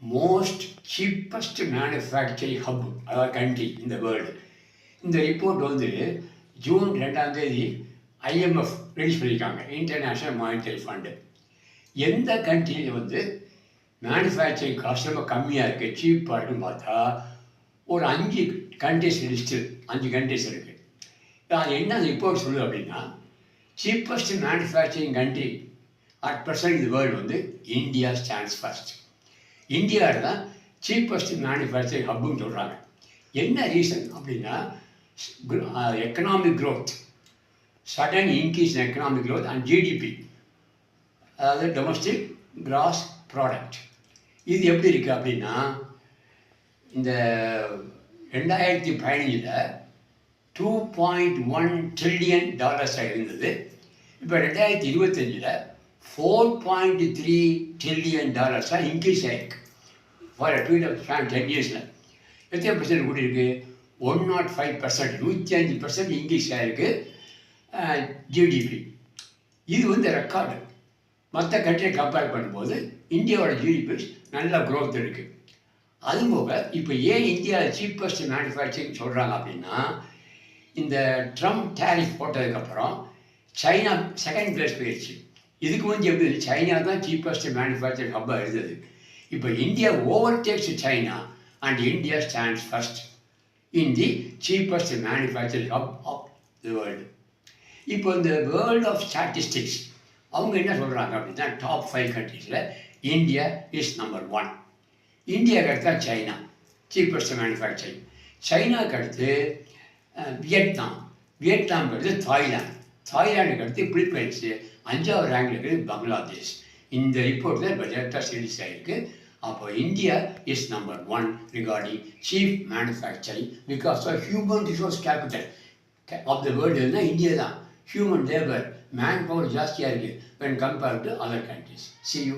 Most cheapest manufacturing hub, அதாவது country இந்த world. இந்த ரிப்போர்ட் வந்து ஜூன் 2 IMF ரிலீஸ் பண்ணியிருக்காங்க, இன்டர்நேஷ்னல் மானிட்டரி ஃபண்டு. எந்த கண்ட்ரியில் வந்து மேனுஃபேக்சரிங் காஸ்ட் ரொம்ப கம்மியாக இருக்குது, சீப்பாக இருக்குன்னு பார்த்தா ஒரு 5 கண்ட்ரிஸ் லிஸ்ட்டு, 5 கண்ட்ரிஸ் இருக்குது. அது என்ன ரிப்போர்ட் சொல்லுது அப்படின்னா, cheapest manufacturing country at present இந்த வேர்ல்டு வந்து இந்தியா ஸ்டாண்ட்ஸ் ஃபர்ஸ்ட். இந்தியாவில் தான் சீப்பஸ்ட் மேனுஃபேக்சரிங் ஹப்புன்னு சொல்கிறாங்க. என்ன ரீசன் அப்படின்னா, economic growth, sudden increase in economic growth and GDP, அதாவது டொமஸ்டிக் கிராஸ் ப்ராடக்ட். இது எப்படி இருக்குது அப்படின்னா, இந்த 2015 $2.1 ட்ரில்லியன் இருந்தது. இப்போ 2025 $4.3 ட்ரில்லியன் இன்க்ரீஸ் ஆகிருக்கு ஃபார் அ பீரியட் ஆஃப் 10 இயர்ஸில். எத்தனை பர்சன்ட் கூடி இருக்குது? 105%, 105% இன்க்ரீஸ் ஆகிருக்கு ஜிடிபி. இது வந்து ரெக்கார்டு. மற்ற கண்ட்ரியை கம்பேர் பண்ணும்போது இந்தியாவோட ஜிடிபி நல்ல க்ரோத் இருக்குது. அதுபோக இப்போ ஏன் இந்தியாவில் சீப்பஸ்ட் மேனுஃபேக்சரிங் சொல்கிறாங்க அப்படின்னா, இந்த ட்ரம்ப் டேரிஃப் போட்டதுக்கப்புறம் சைனா செகண்ட் பிளேஸ் போயிடுச்சு. இதுக்கு வந்து எப்படி சைனா தான் சீப்பஸ்ட் மேனுஃபேக்சரிங் ஹப்பாக இருந்தது. இப்போ India overtakes China and India stands first in the cheapest manufacturing hub of the world. இப்போ இந்த வேர்ல்டு ஆஃப் ஸ்டாட்டிஸ்டிக்ஸ் அவங்க என்ன சொல்கிறாங்க அப்படின்னா, டாப் 5 கண்ட்ரீஸில் இந்தியா இஸ் நம்பர் 1. இந்தியாவுக்கு அடுத்தா சைனா சீப்பஸ்ட் மேனுஃபேக்சரிங். சைனாவுக்கு அடுத்து வியட்நாம் அடுத்து தாய்லாண்டுக்கு அடுத்து பிலிப்பைன்ஸு, 5வது ரேங்கில் இருக்குது பங்களாதேஷ். இந்த ரிப்போர்ட்டில் இப்போ லேட்டாக ரிலீஸ் ஆகிருக்கு. அப்போ India is number 1 regarding cheap manufacturing because of human resource capital of the வேர்ல்டுன்னா இந்தியா தான். ஹியூமன் லேபர், மேன் பவர் ஜாஸ்தியாக இருக்குது when compared to other countries. See you.